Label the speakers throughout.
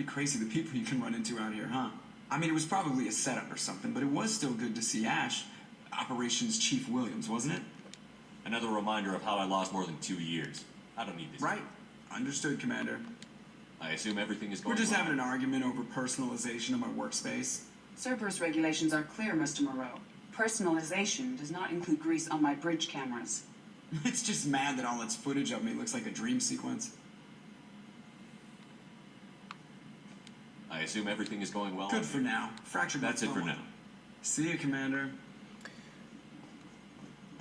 Speaker 1: Pretty crazy the people you can run into out here, huh? I mean, it was probably a setup or something, but it was still good to see Ash. Operations Chief Williams, wasn't it?
Speaker 2: Another reminder of how I lost more than 2 years. I don't need this.
Speaker 1: Right. Understood, Commander.
Speaker 2: I assume everything is going
Speaker 1: We're just
Speaker 2: well.
Speaker 1: having an argument over personalization of my workspace.
Speaker 3: Cerberus regulations are clear, Mr. Moreau. Personalization does not include grease on my bridge cameras.
Speaker 1: It's just mad that all its footage of me looks like a dream sequence.
Speaker 2: I assume everything is going well.
Speaker 1: Good for now. Fractured.
Speaker 2: That's it for now.
Speaker 1: See you, Commander.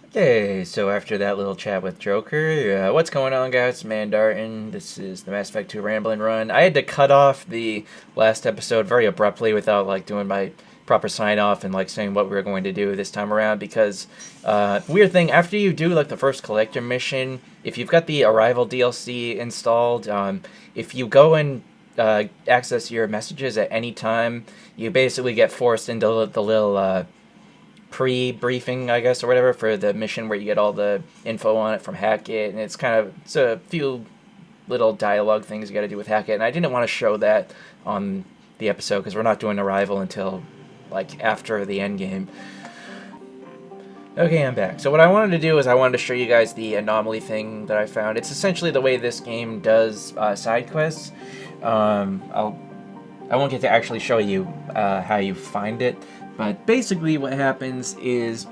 Speaker 4: Okay, so after that little chat with Joker, what's going on, guys? It's Mandarton. This is the Mass Effect 2 Ramblin' Run. I had to cut off the last episode very abruptly without, like, doing my proper sign-off and, like, saying what we were going to do this time around, because, weird thing, after you do, like, the first collector mission, if you've got the Arrival DLC installed, if you go and access your messages at any time, you basically get forced into the little, pre-briefing, I guess, or whatever, for the mission where you get all the info on it from Hackett, and it's a few little dialogue things you gotta do with Hackett, and I didn't want to show that on the episode, because we're not doing Arrival until, like, after the end game. Okay, I'm back. So what I wanted to do is I wanted to show you guys the Anomaly thing that I found. It's essentially the way this game does side quests. I won't get to actually show you how you find it, but basically what happens is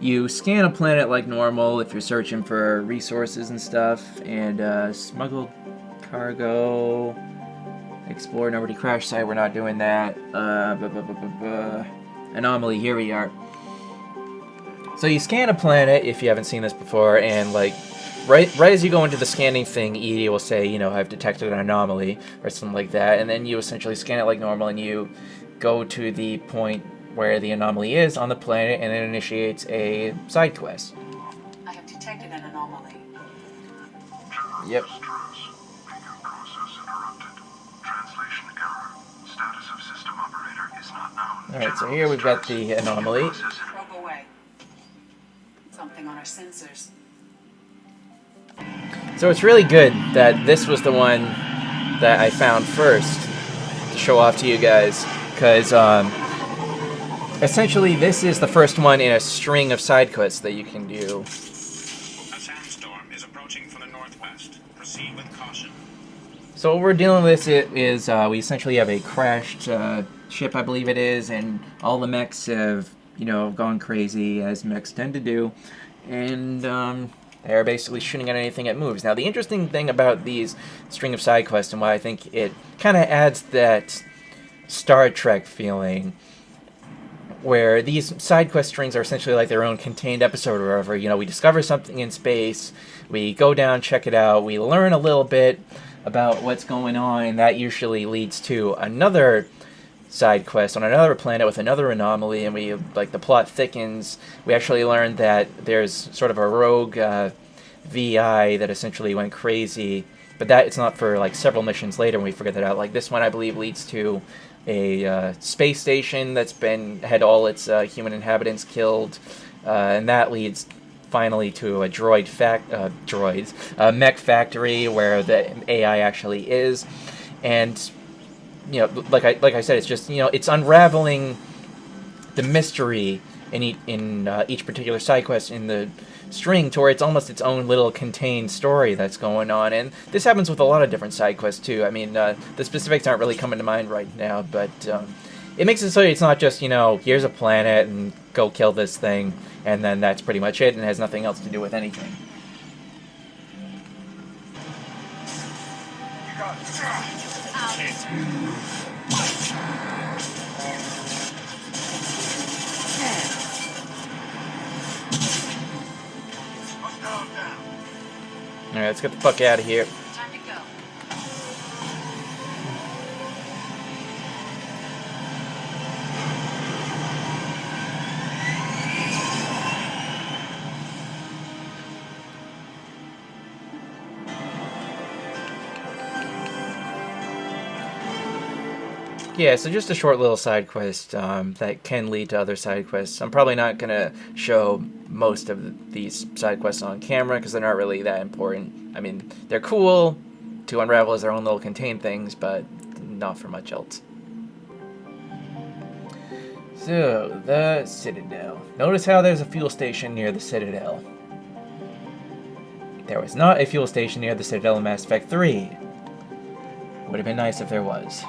Speaker 4: you scan a planet like normal if you're searching for resources and stuff, and smuggled cargo, explore nobody crash site, we're not doing that. Anomaly, here we are. So you scan a planet if you haven't seen this before, and like right as you go into the scanning thing, EDI will say, you know, I've detected an anomaly or something like that, and then you essentially scan it like normal, and you go to the point where the anomaly is on the planet, and it initiates a side quest.
Speaker 3: I have detected an anomaly.
Speaker 4: Yep. Alright, so here we've got the anomaly.
Speaker 3: Probe away. Something on our sensors.
Speaker 4: So it's really good that this was the one that I found first to show off to you guys, because essentially this is the first one in a string of side quests that you can do.
Speaker 5: A sandstorm is approaching from the northwest. Proceed with caution.
Speaker 4: So what we're dealing with is we essentially have a crashed ship, I believe it is, and all the mechs have, you know, gone crazy, as mechs tend to do, and they're basically shooting at anything that moves. Now, the interesting thing about these string of side quests, and why I think it kind of adds that Star Trek feeling, where these side quest strings are essentially like their own contained episode or whatever. You know, we discover something in space, we go down, check it out, we learn a little bit about what's going on, and that usually leads to another side quest on another planet with another anomaly, and the plot thickens. We actually learned that there's sort of a rogue VI that essentially went crazy, but that it's not for like several missions later when we figure that out. Like this one, I believe, leads to a space station that's had all its human inhabitants killed, and that leads finally to a mech factory where the AI actually is, and you know, like I said, it's just, you know, it's unraveling the mystery in each particular side quest in the string to where it's almost its own little contained story that's going on. And this happens with a lot of different side quests too. I mean, the specifics aren't really coming to mind right now, but it makes it so it's not just, you know, here's a planet and go kill this thing, and then that's pretty much it, and it has nothing else to do with anything. Alright, let's get the fuck out of here.
Speaker 3: Time to go.
Speaker 4: Yeah, so just a short little side quest that can lead to other side quests. I'm probably not going to show most of these side quests on camera because they're not really that important. I mean, they're cool to unravel as their own little contained things, but not for much else. So, the Citadel. Notice how there's a fuel station near the Citadel. There was not a fuel station near the Citadel in Mass Effect 3. Would have been nice if there was.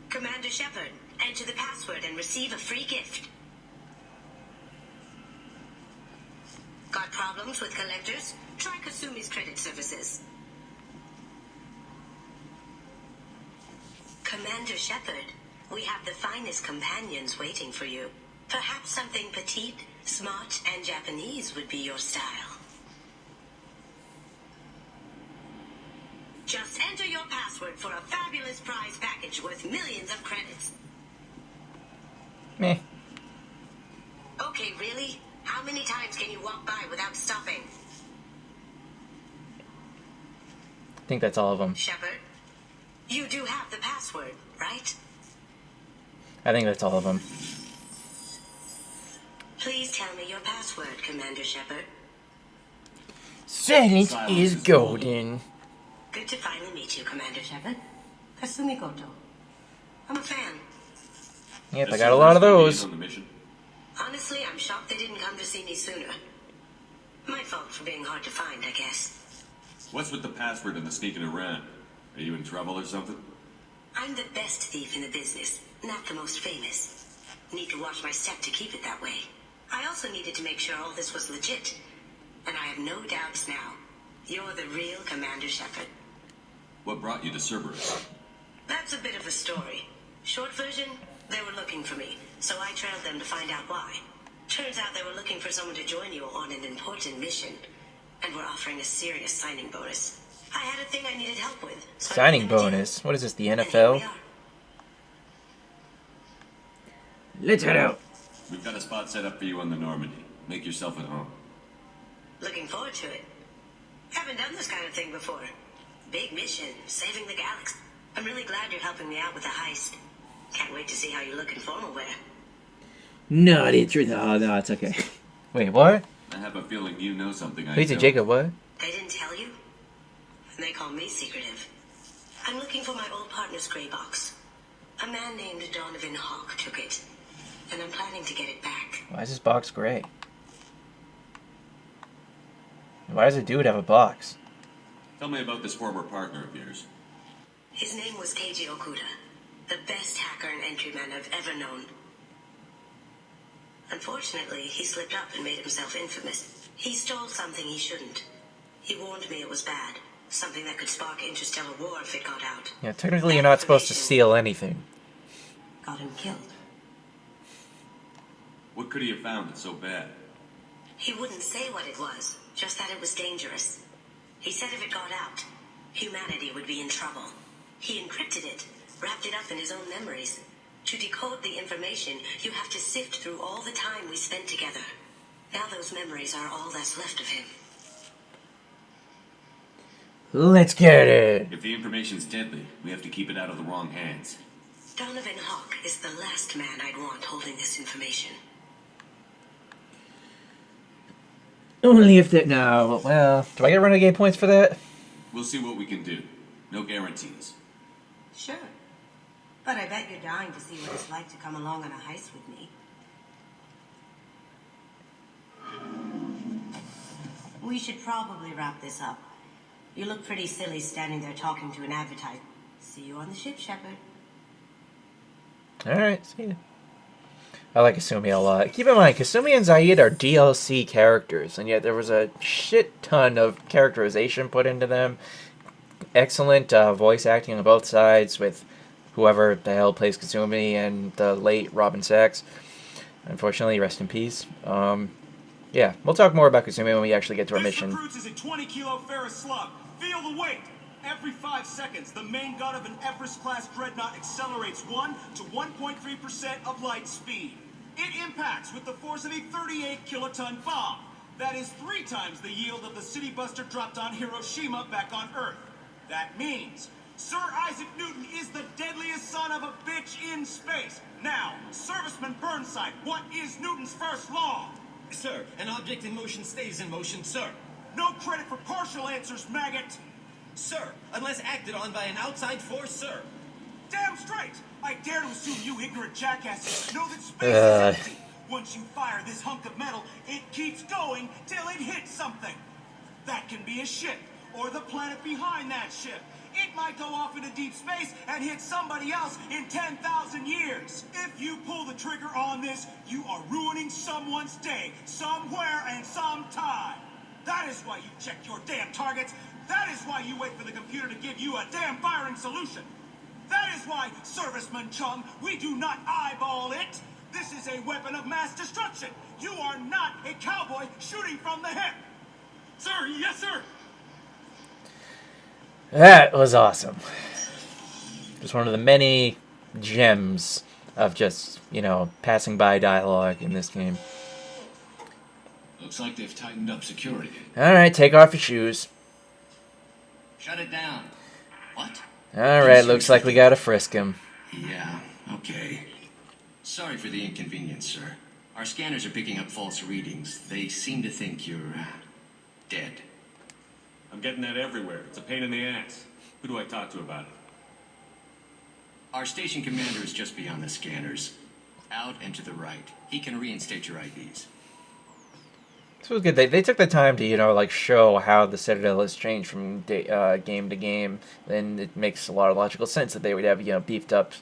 Speaker 6: Commander Shepard, enter the password and receive a free gift. Got problems with collectors? Try Kasumi's credit services. Commander Shepard, we have the finest companions waiting for you. Perhaps something petite, smart, and Japanese would be your style. Just enter your password for a fabulous prize package worth millions of credits.
Speaker 4: Meh.
Speaker 6: Okay, really? How many times can you walk by without stopping?
Speaker 4: I think that's all of them.
Speaker 6: Shepard, you do have the password, right?
Speaker 4: I think that's all of them.
Speaker 6: Please tell me your password, Commander Shepard.
Speaker 4: Silence
Speaker 2: Silence
Speaker 4: is
Speaker 2: is
Speaker 4: golden.
Speaker 6: Good to finally meet you, Commander Shepard. Kasumi Goto. I'm a fan.
Speaker 4: Yep, I
Speaker 2: Just
Speaker 4: got a
Speaker 2: so
Speaker 4: lot of
Speaker 2: City
Speaker 4: those.
Speaker 2: is on the mission.
Speaker 6: Honestly, I'm shocked they didn't come to see me sooner. My fault for being hard to find, I guess.
Speaker 2: What's with the password and the sneaking around? Are you in trouble or something?
Speaker 6: I'm the best thief in the business, not the most famous. Need to watch my step to keep it that way. I also needed to make sure all this was legit. And I have no doubts now. You're the real Commander Shepard.
Speaker 2: What brought you to Cerberus?
Speaker 6: That's a bit of a story. Short version, they were looking for me, so I trailed them to find out why. Turns out they were looking for someone to join you on an important mission, and were offering a serious signing bonus. I had a thing I needed help with. So I
Speaker 4: Signing
Speaker 6: went in.
Speaker 4: bonus. What is this, the
Speaker 6: And here we
Speaker 4: NFL?
Speaker 6: are.
Speaker 4: Let's head out.
Speaker 2: We've got a spot set up for you on the Normandy. Make yourself at home.
Speaker 6: Looking forward to it. Haven't done this kind of thing before. Big mission, saving the galaxy. I'm really glad you're helping me out with the heist. Can't wait to see how you look in formal wear.
Speaker 4: Not interested. Oh, no, it's okay. Wait, what?
Speaker 2: I have a feeling you know something I
Speaker 4: Lisa
Speaker 2: don't.
Speaker 4: Jacob, what?
Speaker 6: They didn't tell you? And they call me secretive. I'm looking for my old partner's gray box. A man named Donovan Hawk took it. And I'm planning to get it back.
Speaker 4: Why is this box gray? Why does a dude have a box?
Speaker 2: Tell me about this former partner of yours.
Speaker 6: His name was Keiji Okuda. The best hacker and entryman I've ever known. Unfortunately, he slipped up and made himself infamous. He stole something he shouldn't. He warned me it was bad. Something that could spark interstellar war if it got out.
Speaker 4: Yeah, technically you're not supposed to steal anything.
Speaker 6: Got him killed.
Speaker 2: What could he have found that's so bad?
Speaker 6: He wouldn't say what it was, just that it was dangerous. He said if it got out, humanity would be in trouble. He encrypted it, wrapped it up in his own memories. To decode the information, you have to sift through all the time we spent together. Now those memories are all that's left of him.
Speaker 4: Let's get it.
Speaker 2: If the information's deadly, we have to keep it out of the wrong hands.
Speaker 6: Donovan Hawk is the last man I'd want holding this information.
Speaker 4: Only if that. No, well, do I get renegade points for that?
Speaker 2: We'll see what we can do. No guarantees.
Speaker 6: Sure. But I bet you're dying to see what it's like to come along on a heist with me. We should probably wrap this up. You look pretty silly standing there talking to an advertiser. See you on the ship, Shepard.
Speaker 4: Alright, see ya. I like Kasumi a lot. Keep in mind, Kasumi and Zaid are DLC characters, and yet there was a shit ton of characterization put into them. Excellent voice acting on both sides, with whoever the hell plays Kasumi and the late Robin Sachs. Unfortunately, rest in peace. Yeah, we'll talk more about Kasumi when we actually get to our mission.
Speaker 7: This recruits is a 20-kilo ferrous slug. Feel the weight. Every 5 seconds, the main gun of an Everest-class dreadnought accelerates 1 to 1.3% of light speed. It impacts with the force of a 38-kiloton bomb. That is 3 times the yield of the city buster dropped on Hiroshima back on Earth. That means Sir Isaac Newton is the deadliest son of a bitch in space. Now, Serviceman Burnside, what is Newton's first law?
Speaker 8: Sir, an object in motion stays in motion, sir.
Speaker 7: No credit for partial answers, maggot.
Speaker 8: Sir, unless acted on by an outside force, sir.
Speaker 7: Damn straight! I dare to assume you ignorant jackasses know that space is empty. Once you fire this hunk of metal, it keeps going till it hits something. That can be a ship, or the planet behind that ship. It might go off into deep space and hit somebody else in 10,000 years. If you pull the trigger on this, you are ruining someone's day, somewhere and sometime. That is why you check your damn targets. That is why you wait for the computer to give you a damn firing solution. That is why, Serviceman Chung, we do not eyeball it. This is a weapon of mass destruction. You are not a cowboy shooting from the hip.
Speaker 8: Sir, yes, sir.
Speaker 4: That was awesome. Just one of the many gems of just, passing by dialogue in this game.
Speaker 9: Looks like they've tightened up security.
Speaker 4: Alright, take off your shoes.
Speaker 8: Shut it down.
Speaker 9: What?
Speaker 4: Alright, looks like we gotta frisk him.
Speaker 9: Yeah, okay. Sorry for the inconvenience, sir. Our scanners are picking up false readings. They seem to think you're dead.
Speaker 2: I'm getting that everywhere. It's a pain in the ass. Who do I talk to about it?
Speaker 9: Our station commander is just beyond the scanners. Out and to the right. He can reinstate your IDs.
Speaker 4: This was good. They took the time to, show how the Citadel has changed from game to game. And it makes a lot of logical sense that they would have, beefed up,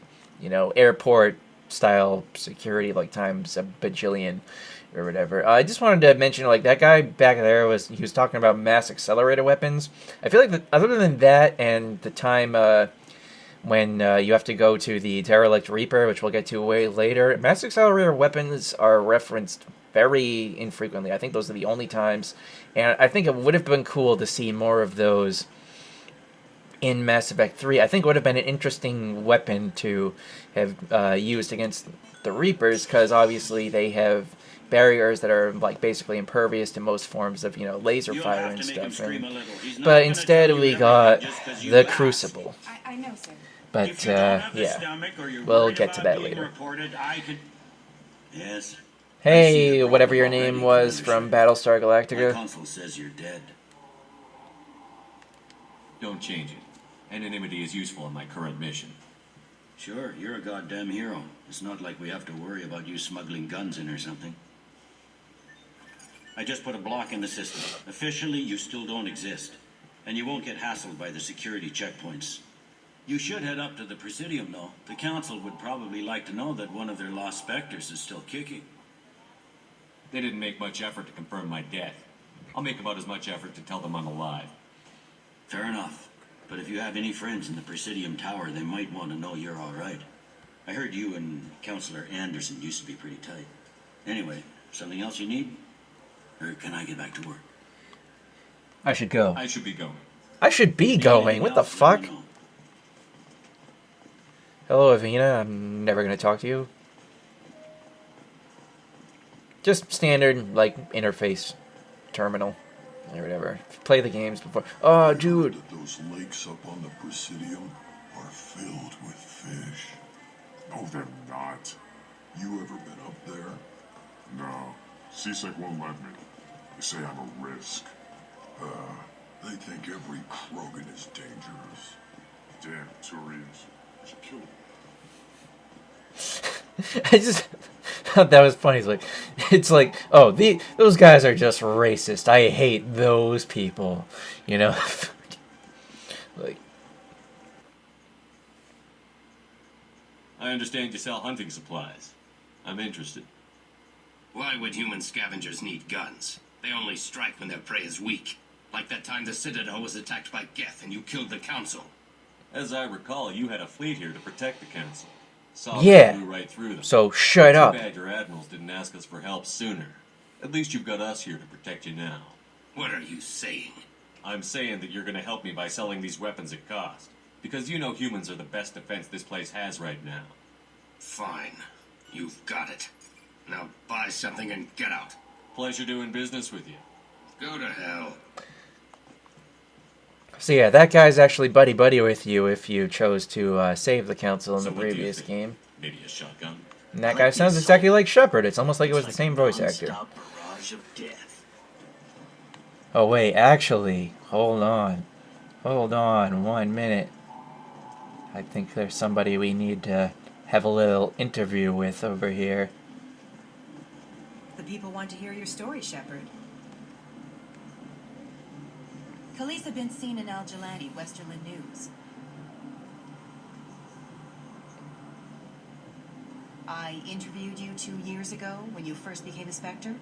Speaker 4: airport-style security, times a bajillion or whatever. I just wanted to mention, that guy back there he was talking about mass accelerator weapons. I feel like other than that and the time when you have to go to the Derelict Reaper, which we'll get to way later, mass accelerator weapons are referenced very infrequently. I think those are the only times, and I think it would have been cool to see more of those in Mass Effect 3. I think it would have been an interesting weapon to have used against the Reapers, because obviously they have barriers that are basically impervious to most forms of laser fire and stuff. But instead we got the Crucible.
Speaker 3: I know, sir.
Speaker 4: But yeah, we'll get to that later.
Speaker 9: Yes.
Speaker 4: Hey, whatever your name was from Battlestar
Speaker 9: My
Speaker 4: Galactica.
Speaker 9: console says you're dead.
Speaker 2: Don't change it. Anonymity is useful in my current mission.
Speaker 9: Sure, you're a goddamn hero. It's not like we have to worry about you smuggling guns in or something. I just put a block in the system. Officially, you still don't exist. And you won't get hassled by the security checkpoints. You should head up to the Presidium, though. The Council would probably like to know that one of their lost specters is still kicking.
Speaker 2: They didn't make much effort to confirm my death. I'll make about as much effort to tell them I'm alive.
Speaker 9: Fair enough. But if you have any friends in the Presidium Tower, they might want to know you're all right. I heard you and Counselor Anderson used to be pretty tight. Anyway, something else you need? Or can I get back to work?
Speaker 4: I should go.
Speaker 2: I should be going.
Speaker 4: I should be going. What the fuck?
Speaker 9: No.
Speaker 4: Hello, Avina. I'm never gonna talk to you. Just standard, interface terminal or whatever. Play the games before. Oh, dude.
Speaker 10: Those lakes up on the Presidium are filled with fish.
Speaker 11: No, they're not.
Speaker 10: You ever been up there?
Speaker 11: No. Seasick won't let me. They say I'm a risk.
Speaker 10: They think every Krogan is dangerous.
Speaker 11: Damn, Turians. I should kill them.
Speaker 4: I just thought that was funny. It's like, oh, those guys are just racist. I hate those people.
Speaker 2: I understand you sell hunting supplies. I'm interested.
Speaker 8: Why would human scavengers need guns? They only strike when their prey is weak. Like that time the Citadel was attacked by Geth and you killed the Council.
Speaker 2: As I recall, you had a fleet here to protect the council. Saw
Speaker 4: Yeah.
Speaker 2: blew right through them.
Speaker 4: So shut up.
Speaker 2: Too bad your admirals didn't ask us for help sooner. At least you've got us here to protect you now.
Speaker 8: What are you saying?
Speaker 2: I'm saying that you're going to help me by selling these weapons at cost. Because you know humans are the best defense this place has right now.
Speaker 8: Fine. You've got it. Now buy something and get out.
Speaker 2: Pleasure doing business with you.
Speaker 8: Go to hell.
Speaker 4: So yeah, that guy's actually buddy-buddy with you if you chose to save the council in
Speaker 2: So
Speaker 4: the
Speaker 2: what do you
Speaker 4: previous
Speaker 2: think?
Speaker 4: game.
Speaker 2: Maybe a shotgun?
Speaker 4: And that guy sounds exactly like Shepard. It's almost like it was the same voice actor.
Speaker 9: Non-stop barrage of death.
Speaker 4: Oh wait, actually, hold on. Hold on 1 minute. I think there's somebody we need to have a little interview with over here.
Speaker 12: The people want to hear your story, Shepard. Khaleesa been seen in Al Jalani, Westerland News. I interviewed you 2 years ago when you first became a Spectre.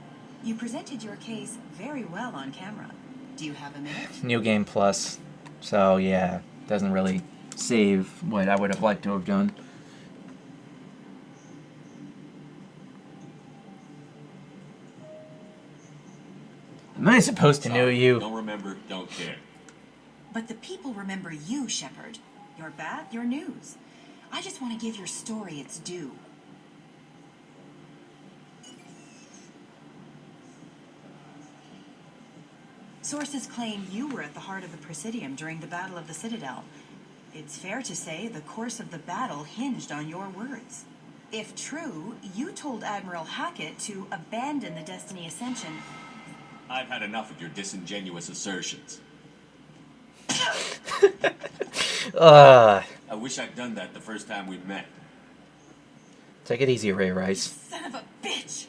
Speaker 12: You presented your case very well on camera. Do you have a minute?
Speaker 4: New Game Plus. So yeah, doesn't really save what I would have liked to have done. Am I supposed to know you?
Speaker 2: Don't remember, don't care.
Speaker 12: But the people remember you, Shepard. Your bat, your news. I just want to give your story its due. Sources claim you were at the heart of the Presidium during the Battle of the Citadel. It's fair to say the course of the battle hinged on your words. If true, you told Admiral Hackett to abandon the Destiny Ascension.
Speaker 2: I've had enough of your disingenuous assertions. I wish I'd done that the first time we met.
Speaker 4: Take it easy, Ray Rice.
Speaker 12: Son of a bitch!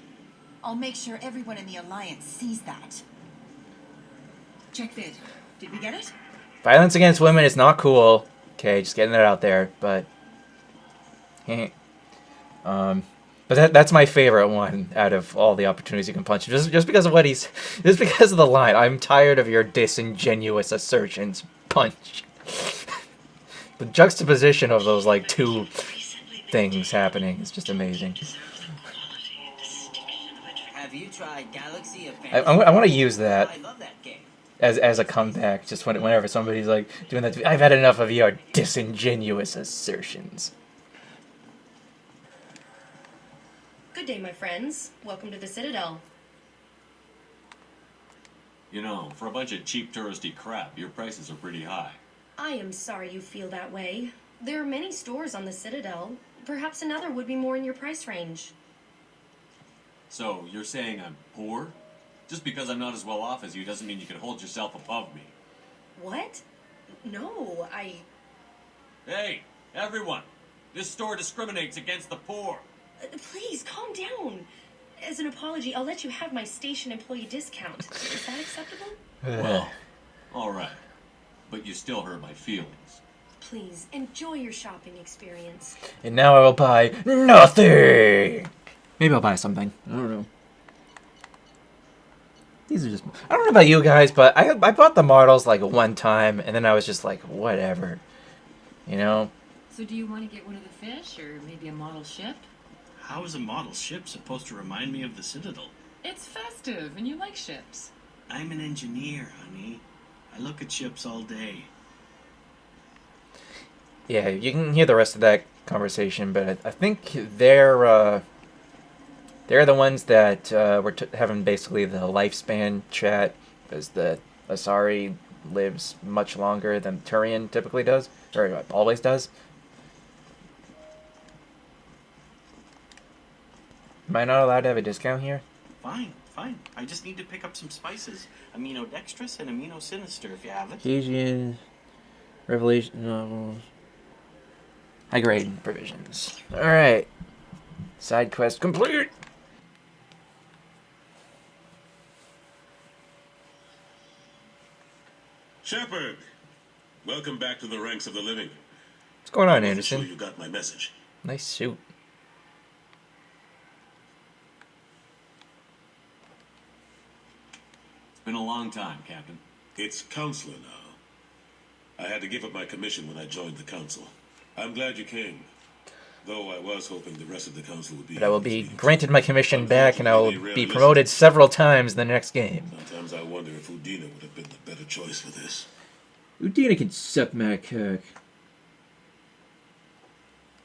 Speaker 12: I'll make sure everyone in the Alliance sees that. Check vid. Did we get it?
Speaker 4: Violence against women is not cool. Okay, just getting that out there, but but that's my favorite one out of all the opportunities you can punch. Just because of what just because of the line. I'm tired of your disingenuous assertions. Punch. The juxtaposition of those like two things happening is just amazing.
Speaker 13: Have you tried Galaxy of
Speaker 4: I want to use that.
Speaker 13: I love that game.
Speaker 4: As a comeback, just whenever somebody's like doing that to me. I've had enough of your disingenuous assertions.
Speaker 14: Good day, my friends. Welcome to the Citadel.
Speaker 2: You know, for a bunch of cheap touristy crap, your prices are pretty high.
Speaker 14: I am sorry you feel that way. There are many stores on the Citadel. Perhaps another would be more in your price range.
Speaker 2: So, you're saying I'm poor? Just because I'm not as well off as you doesn't mean you can hold yourself above me.
Speaker 14: What? No,
Speaker 2: Hey, everyone! This store discriminates against the poor.
Speaker 14: Please, calm down. As an apology, I'll let you have my station employee discount. Is that acceptable?
Speaker 2: Well, alright. But you still hurt my feelings.
Speaker 14: Please, enjoy your shopping experience.
Speaker 4: And now I will buy nothing! Maybe I'll buy something. I don't know. These are just... I don't know about you guys, but I bought the models like one time, and then I was just like, whatever. You know?
Speaker 15: So do you want to get one of the fish, or maybe a model ship?
Speaker 9: How is a model ship supposed to remind me of the Citadel?
Speaker 15: It's festive, and you like ships.
Speaker 9: I'm an engineer, honey. I look at ships all day.
Speaker 4: Yeah, you can hear the rest of that conversation, but I think they're the ones that were having basically the lifespan chat, because the Asari lives much longer than Turian typically does, or always does. Am I not allowed to have a discount here?
Speaker 9: Fine, fine. I just need to pick up some spices. Aminodextrous and aminosinister if you have it.
Speaker 4: Asian Revelation novels. High grade provisions. Alright. Side quest complete!
Speaker 16: Shepard! Welcome back to the ranks of the living.
Speaker 4: What's going on,
Speaker 16: I'm
Speaker 4: Anderson?
Speaker 16: sure you got my message.
Speaker 4: Nice suit.
Speaker 2: It's been a long time, Captain.
Speaker 16: It's Counselor now. I had to give up my commission when I joined the council. I'm glad you came. Though I was hoping the rest of the council would be...
Speaker 4: But I will be granted my commission back, and I will be promoted several times in the next game.
Speaker 16: Sometimes I wonder if Udina would have been the better choice for this.
Speaker 4: Udina can suck my cock.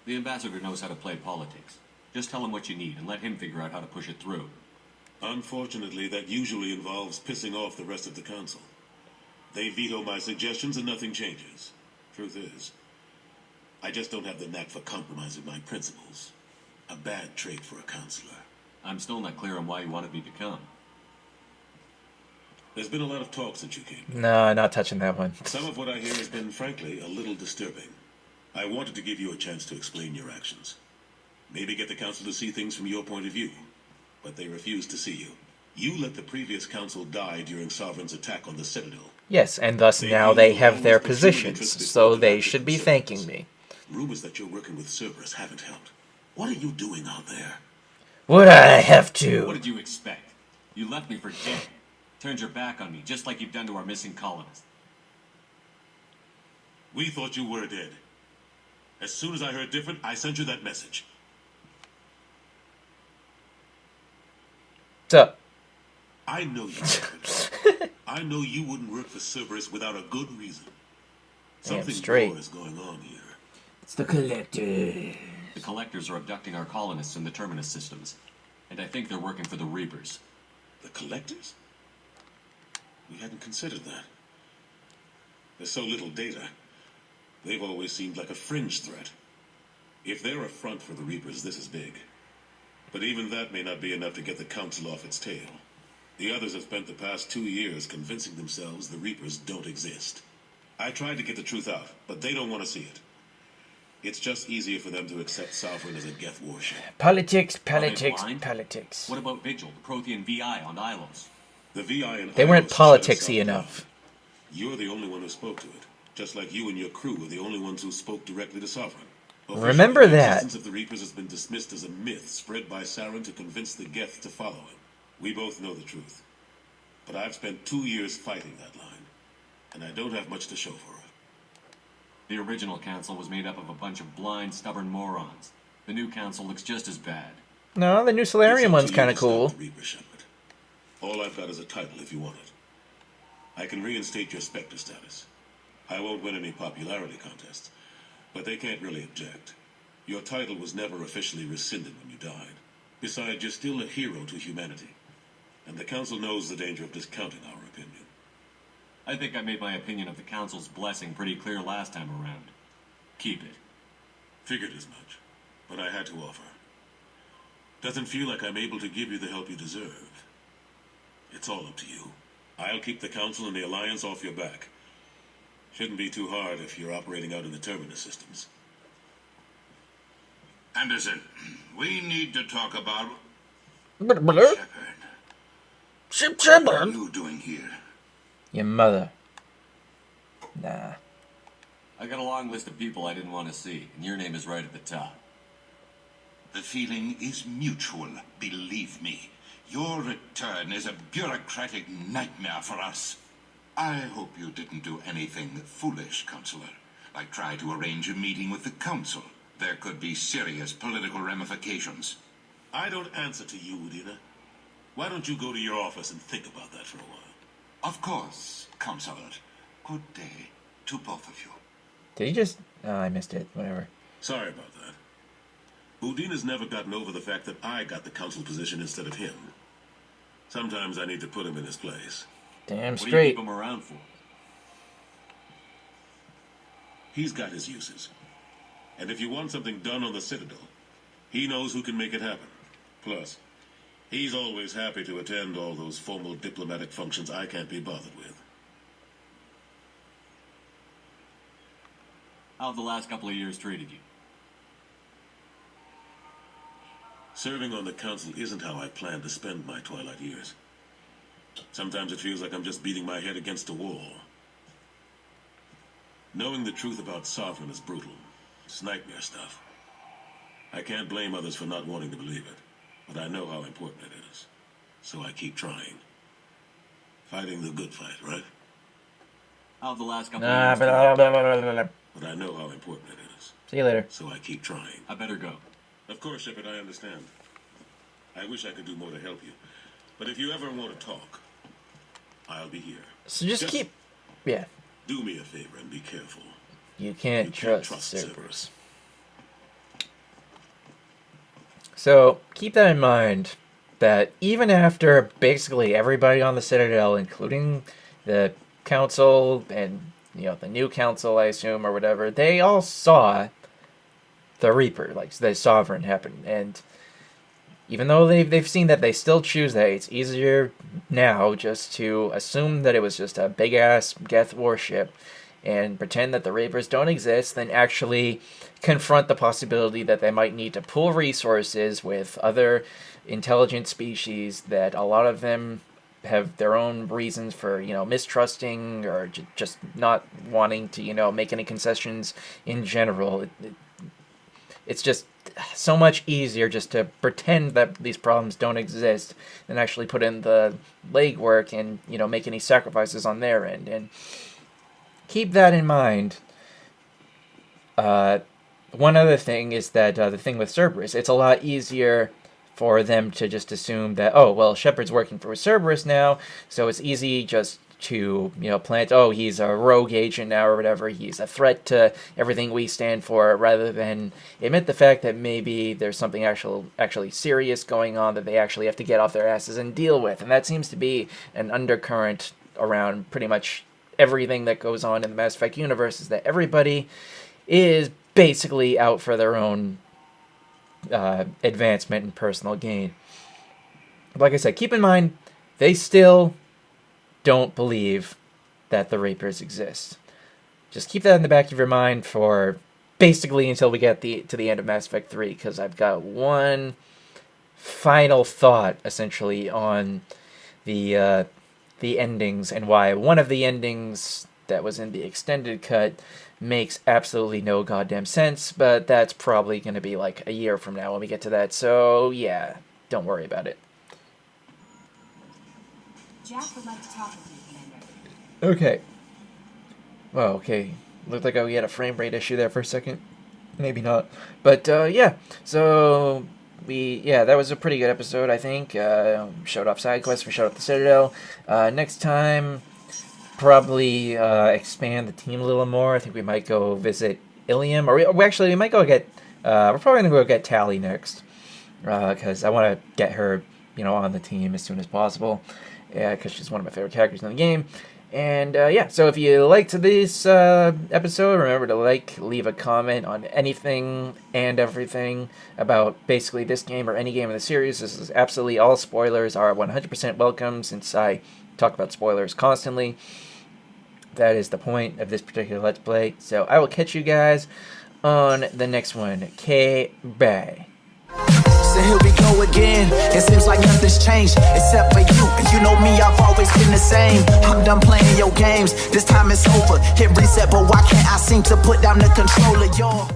Speaker 2: The ambassador knows how to play politics. Just tell him what you need and let him figure out how to push it through.
Speaker 16: Unfortunately, that usually involves pissing off the rest of the council. They veto my suggestions and nothing changes. Truth is, I just don't have the knack for compromising my principles. A bad trait for a counselor.
Speaker 2: I'm still not clear on why you wanted me to come.
Speaker 16: There's been a lot of talk since you came.
Speaker 4: No, not touching that one.
Speaker 16: Some of what I hear has been, frankly, a little disturbing. I wanted to give you a chance to explain your actions. Maybe get the council to see things from your point of view. But they refused to see you. You let the previous council die during Sovereign's attack on the Citadel.
Speaker 4: Yes, and thus now they have their positions, so they should be thanking me.
Speaker 16: Rumors that you're working with Cerberus haven't helped. What are you doing out there?
Speaker 4: Would I have to?
Speaker 2: What did you expect? You left me for dead. Turned your back on me, just like you've done to our missing colonists.
Speaker 16: We thought you were dead. As soon as I heard different, I sent you that message.
Speaker 4: What's up?
Speaker 16: I know you would. I know you wouldn't work for Cerberus without a good reason. Something more is going on here.
Speaker 4: It's the Collector.
Speaker 2: The Collectors are abducting our colonists in the Terminus systems. And I think they're working for the Reapers.
Speaker 16: The Collectors? We hadn't considered that. There's so little data. They've always seemed like a fringe threat. If they're a front for the Reapers, this is big. But even that may not be enough to get the Council off its tail. The others have spent the past 2 years convincing themselves the Reapers don't exist. I tried to get the truth out, but they don't want to see it. It's just easier for them to accept Sovereign as a Geth warship.
Speaker 4: Politics, politics, politics.
Speaker 2: What about Vigil, the Prothean VI on Ilos?
Speaker 16: The VI and
Speaker 4: they weren't politicsy enough.
Speaker 16: You're the only one who spoke to it. Just like you and your crew were the only ones who spoke directly to Sovereign.
Speaker 4: Remember that.
Speaker 16: The existence of the Reapers has been dismissed as a myth spread by Saren to convince the Geth to follow him. We both know the truth. But I've spent 2 years fighting that line, and I don't have much to show for it.
Speaker 2: The original council was made up of a bunch of blind, stubborn morons. The new council looks just as bad.
Speaker 4: No, the new Solarian one's kind of cool.
Speaker 16: All I've got is a title if you want it. I can reinstate your Spectre status. I won't win any popularity contests, but they can't really object. Your title was never officially rescinded when you died. Besides, you're still a hero to humanity. And the Council knows the danger of discounting our opinion.
Speaker 2: I think I made my opinion of the Council's blessing pretty clear last time around. Keep it.
Speaker 16: Figured as much, but I had to offer. Doesn't feel like I'm able to give you the help you deserve. It's all up to you. I'll keep the Council and the Alliance off your back. Shouldn't be too hard if you're operating out in the Terminus systems.
Speaker 17: Anderson, we need to talk about...
Speaker 4: Shepard.
Speaker 17: What are you doing here?
Speaker 4: Your mother. Nah.
Speaker 2: I got a long list of people I didn't want to see, and your name is right at the top.
Speaker 17: The feeling is mutual, believe me. Your return is a bureaucratic nightmare for us. I hope you didn't do anything foolish, Counselor, like try to arrange a meeting with the Council. There could be serious political ramifications.
Speaker 16: I don't answer to you, Udina. Why don't you go to your office and think about that for a while?
Speaker 17: Of course, Counselor. Good day to both of you.
Speaker 4: Did he just... Oh, I missed it. Whatever.
Speaker 16: Sorry about that. Udina's never gotten over the fact that I got the Council position instead of him. Sometimes I need to put him in his place.
Speaker 4: Damn
Speaker 2: straight.
Speaker 4: What
Speaker 2: do you keep him around for?
Speaker 16: He's got his uses. And if you want something done on the Citadel, he knows who can make it happen. Plus, he's always happy to attend all those formal diplomatic functions I can't be bothered with.
Speaker 2: How have the last couple of years treated you?
Speaker 16: Serving on the Council isn't how I plan to spend my twilight years. Sometimes it feels like I'm just beating my head against a wall. Knowing the truth about Sovereign is brutal. It's nightmare stuff. I can't blame others for not wanting to believe it, but I know how important it is. So I keep trying. Fighting the good fight, right?
Speaker 2: How have the last couple
Speaker 4: Nah,
Speaker 2: of years gone?
Speaker 16: But I know how important it is.
Speaker 4: See you later.
Speaker 16: So I keep trying.
Speaker 2: I better go.
Speaker 16: Of course, Shepard, I understand. I wish I could do more to help you. But if you ever want to talk, I'll be here.
Speaker 4: So just keep... Yeah.
Speaker 16: Do me a favor and be careful.
Speaker 4: You can't trust
Speaker 16: Cerberus.
Speaker 4: Cerberus. So keep that in mind, that even after basically everybody on the Citadel, including the council and, you know, the new council, I assume, or whatever, they all saw the Reaper, like the Sovereign, happen. And even though they've seen that, they still choose that. It's easier now just to assume that it was just a big-ass Geth warship and pretend that the Reapers don't exist than actually confront the possibility that they might need to pool resources with other intelligent species, that a lot of them have their own reasons for, you know, mistrusting or just not wanting to, you know, make any concessions in general. It's just so much easier just to pretend that these problems don't exist than actually put in the legwork and, you know, make any sacrifices on their end. And keep that in mind. One other thing is that the thing with Cerberus, it's a lot easier for them to just assume that, oh, well, Shepard's working for Cerberus now, so it's easy just to, you know, plant, oh, he's a rogue agent now or whatever, he's a threat to everything we stand for, rather than admit the fact that maybe there's something actually serious going on that they actually have to get off their asses and deal with. And that seems to be an undercurrent around pretty much everything that goes on in the Mass Effect universe, is that everybody is basically out for their own advancement and personal gain. Like I said, keep in mind, they still don't believe that the Reapers exist. Just keep that in the back of your mind for basically until we get to the end of Mass Effect 3, because I've got one final thought, essentially, on the endings, and why one of the endings that was in the extended cut makes absolutely no goddamn sense, but that's probably going to be like a year from now when we get to that, so yeah, don't worry about it.
Speaker 12: Jack would like to talk with you, Commander.
Speaker 4: Okay. Well, okay. Looked like we had a frame rate issue there for a second. Maybe not. But, yeah. So, that was a pretty good episode, I think. Showed off side quests, we showed off the Citadel. Next time, probably expand the team a little more. I think we might go visit Ilium. Or we might go get... we're probably going to go get Tali next. Because I want to get her, you know, on the team as soon as possible. Yeah, because she's one of my favorite characters in the game. And, yeah, so if you liked this episode, remember to leave a comment on anything and everything about basically this game or any game in the series. This is absolutely all spoilers are 100% welcome, since I talk about spoilers constantly. That is the point of this particular Let's Play. So I will catch you guys on the next one. Bye.
Speaker 18: So here we go again. It seems like nothing's changed except for you. And you know me, I've always been the same. I'm done playing your games. This time it's over. Hit reset, but why can't I seem to put down the controller, y'all?